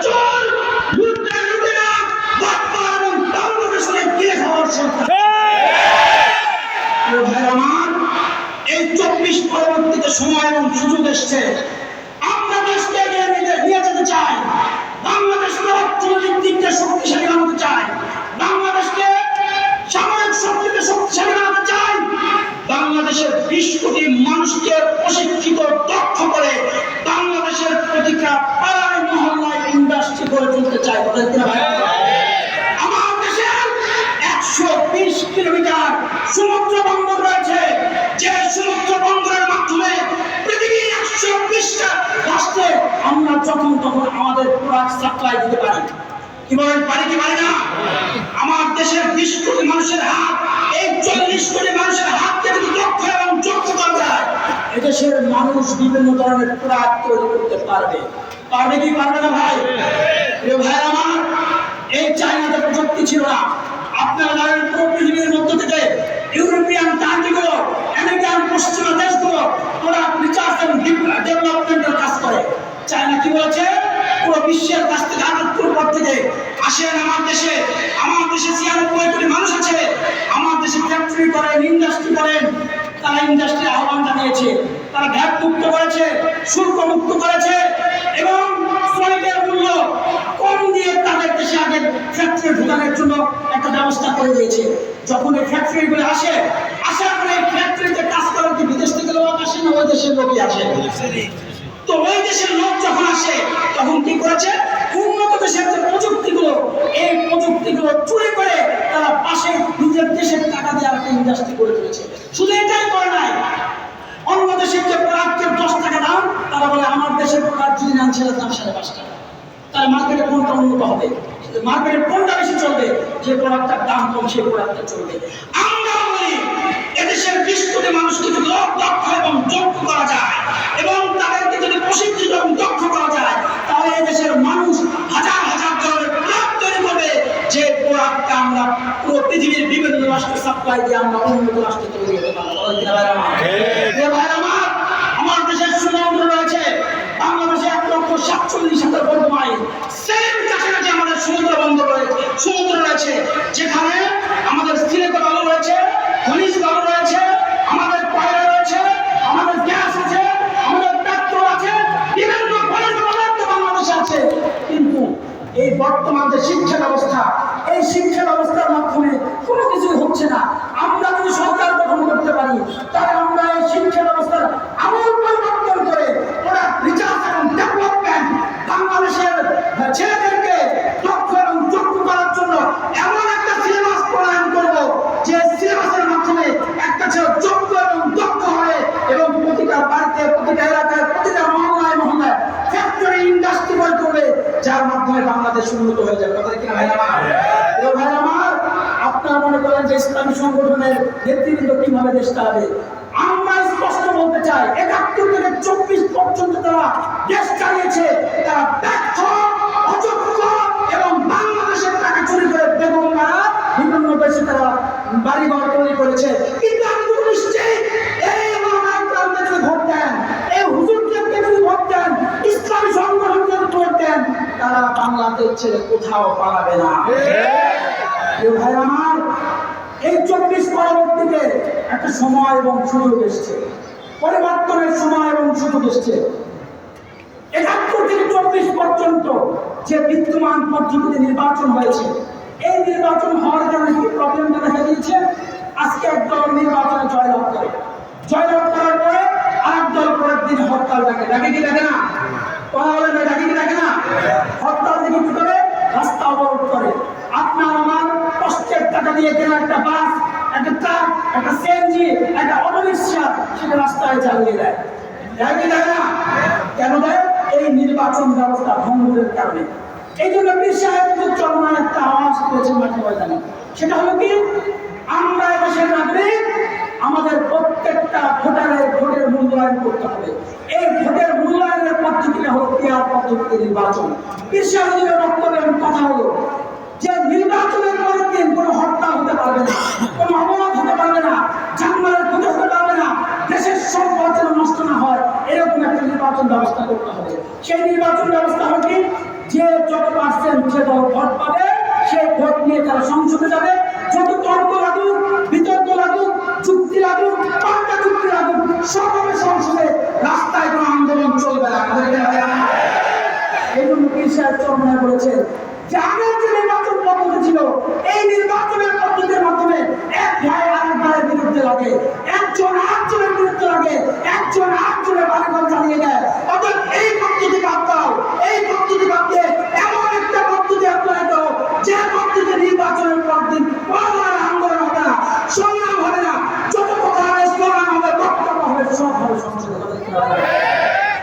চোর লুটেরা বাটপার এবং বাংলাদেশকে গিয়ে খাওয়ার সরকার। ভাই আমার, এই 24 পরবর্তীতে সময় এবং সুযোগ এসছে, আমরা দেশকে এগিয়ে নিয়ে যেতে চাই, বাংলাদেশকে অর্থনৈতিক দিক দিয়ে শক্তিশালী বানাতে চাই, বাংলাদেশকে সামরিক শক্তিতে শক্তিশালী বানাতে চাই, বাংলাদেশের 20 কোটি মানুষকে প্রশিক্ষিত দক্ষ করে বাংলাদেশের প্রতিটা পাড়ায় মহল্লায় ইন্ডাস্ট্রি গড়ে তুলতে চাই। আমার দেশের 120 কিলোমিটার সমুদ্র বন্দর রয়েছে, যে সমুদ্র বন্দরের মাধ্যমে পৃথিবীর 120টা রাষ্ট্রে আমরা যখন তখন আমাদের প্রোডাক্ট সাপ্লাই দিতে পারি। কি বলেন, পারি কি পারি না? আমার দেশের 20 কোটি মানুষের হাত, এই 40 কোটি মানুষের হাতকে যদি দক্ষ এবং যোগ্য করা যায়, এদেশের মানুষ বিভিন্ন ধরনের প্রোডাক্ট তৈরি করতে পারবে। পারবে কি পারবে না ভাই? প্রিয় ভাই আমার, এই চায়নাতে প্রযুক্তি ছিল না। আপনারা জানেন পুরো পৃথিবীর মধ্য থেকে ইউরোপিয়ান কান্ট্রিগুলো, আমেরিকান পশ্চিমা দেশগুলো প্রোডাক্ট রিসার্চ এবং ডেভেলপমেন্টের কাজ করে। চায়না কি বলেছে? পুরো বিশ্বের কাছ থেকে আটাত্তর পর থেকে আসেন আমার দেশে 96 কোটি মানুষ আছে, আমার দেশে ফ্যাক্টরি করেন, ইন্ডাস্ট্রি করেন। তারা ইন্ডাস্ট্রি আহ্বান জানিয়েছে, তারা ভ্যাট মুক্ত করেছে, শুল্ক মুক্ত করেছে এবং শ্রমিকের মূল্য কম দিয়ে তাদের দেশে আগে ফ্যাক্টরি ঢোকানোর জন্য একটা ব্যবস্থা করে দিয়েছে। যখন এই ফ্যাক্টরিগুলো আসে, আসার পরে এই ফ্যাক্টরিতে কাজ করার কি বিদেশ থেকে লোক আসে না ওই দেশের লোকই আসে? তো ওই দেশের লোক যখন আসে তখন কি করেছে? উন্নত দেশের যে প্রযুক্তিগুলো, এই প্রযুক্তিগুলো চুরি করে তারা পাশে নিজের দেশের টাকা দিয়ে একটা ইন্ডাস্ট্রি করে তুলেছে। শুধু এটাই করে নাই, অন্য দেশের যে প্রোডাক্টের 10 টাকা দাম, তারা বলে আমার দেশের প্রোডাক্ট যদি নেন সেটার দাম 5.5 টাকা। তার মার্কেটে কোনটা উন্নত হবে, মার্কেটে কোনটা বেশি চলবে, যে প্রোডাক্টটার দাম কম সেই প্রোডাক্টটা চলবে। আমরা বলি এদেশের 20 কোটি মানুষকে যদি দক্ষ এবং যোগ্য করা যায় এবং তাদেরকে যদি প্রশিক্ষিত এবং দক্ষ করা যায়, তাহলে এদেশের মানুষ হাজার হাজার ধরনের প্রোডাক্ট তৈরি করবে, যে প্রোডাক্টটা আমরা পুরো পৃথিবীর বিভিন্ন রাষ্ট্রে সাপ্লাই দিয়ে আমরা উন্নত রাষ্ট্রে তৈরি হতে পারবো। আমার দেশের সমুদ্র রয়েছে, বাংলাদেশে 1,47,000 বর্গ মাইল, সেম কাছাকাছি আমাদের সমুদ্র বন্দর রয়েছে, সমুদ্র রয়েছে, যেখানে আমাদের সিলেট বালু রয়েছে, খনিজ বালু রয়েছে, আমাদের কয়লা রয়েছে, আমাদের গ্যাস আছে, আমাদের পেট্রোল আছে, বিভিন্ন খনিজ পদার্থ বাংলাদেশে আছে। কিন্তু এই বর্তমান যে শিক্ষা ব্যবস্থা, এই শিক্ষা ব্যবস্থার মাধ্যমে কোনো কিছুই হচ্ছে না। আমরা যদি সরকার গঠন করতে পারি, তাহলে আমরা এই শিক্ষা ব্যবস্থার আমূল পরিবর্তন করে ওরা রিসার্চ এবং ডেভেলপমেন্ট বাংলাদেশের ছেলেদেরকে দক্ষ এবং যোগ্য করার জন্য এমন একটা সিলেবাস প্রণয়ন করব, যে সিলেবাসের মাধ্যমে একটা ছেলে যোগ্য এবং দক্ষ হয় এবং প্রতিটা বাড়িতে, প্রতিটা এলাকায়, প্রতিটা মহল্লায় মহল্লায় ফ্যাক্টরি ইন্ডাস্ট্রি গড়ে তুলবে, যার মাধ্যমে বাংলাদেশ উন্নত হয়ে যাবে। কথা কিনা ভাই আমার? ভাই আমার, আপনারা মনে করেন যে ইসলামী সংগঠনের নেতৃবৃন্দ কিভাবে দেশ চালাবে? আমরা স্পষ্ট বলতে চাই, 71 থেকে 24 পর্যন্ত তারা দেশ চালিয়েছে, তারা ব্যর্থ, অযোগ্য এবং বাংলাদেশের টাকা চুরি করে বেগম মারা বিভিন্ন দেশে তারা বাড়িঘর তৈরি করেছে। কিন্তু আমি তো নিশ্চয়ই এই ওলামায়ে যদি ভোট দেন, এই হুজুরদেরকে যদি ভোট দেন, ইসলামী সংগঠনকে ভোট দেন, তারা বাংলাদেশ ছেড়ে কোথাও পালাবে না। ভাই আমার, এই 24 পরবর্তীতে একটা সময় এবং সুযোগ এসছে, পরিবর্তনের সময় এবং সুযোগ এসছে। 71 থেকে 24 পর্যন্ত যে বিদ্যমান পদ্ধতিতে নির্বাচন হয়েছে, এই নির্বাচন হওয়ার কারণে কি প্রবলেমটা দেখা দিয়েছে? আজকে একদল নির্বাচনে জয়লাভ করে, জয়লাভ করার পরে আরেক দল পরের দিন হরতাল ডাকে। ডাকে কি ডাকে না? কথা বলেন, ডাকে কি ডাকে না? হরতাল দিকে কি করে? রাস্তা অবরোধ করে। আপনার আমার কষ্টের টাকা দিয়ে কেনা একটা বাস, একটা ট্রাক, একটা সিএনজি, একটা অটোরিক্সা, সেটা রাস্তায় চালিয়ে দেয়। দেয় কি দেয় না? কেন দেয়? এই নির্বাচন ব্যবস্থা ভঙ্গের কারণে। এই জন্য পীর সাহেব চরমায় একটা আওয়াজ করেছেন মাঠে ময়দানে, সেটা হলো কি? আমরা দেশের নাগরিক, আমাদের প্রত্যেকটা ভোটারের ভোটের মূল্যায়ন করতে হবে। এই ভোটের মূল্যায়নের পদ্ধতিটা হলো পেয়ার পদ্ধতিতে নির্বাচন। পীর সাহেবের বক্তব্যের কথা হলো যে নির্বাচনের পরের দিন কোনো হরতাল হতে পারবে না, কোনো অবরোধ হতে পারবে না, জানমালের ক্ষতি হতে পারবে না, দেশের সম্পদ যেন নষ্ট না হয়, এরকম একটা নির্বাচন ব্যবস্থা করতে হবে। সেই নির্বাচন ব্যবস্থা হলো কি? যে যে দল ভোট পাবে সেই ভোট নিয়ে তারা সংসদে যাবে। যত তর্ক লাগুক, বিতর্ক লাগুক, চুক্তি লাগুক, পাল্টা চুক্তি লাগুক, সবভাবে সংসদে, রাস্তায় কোনো আন্দোলন চলবে না। এই জন্য পীর সাহেব চরমনায় বলেছে যে আগের যে নির্বাচন পদ্ধতি ছিল, এই নির্বাচনের পদ্ধতির মাধ্যমে এক ভাই আরেক ভাইয়ের বিরুদ্ধে লাগে,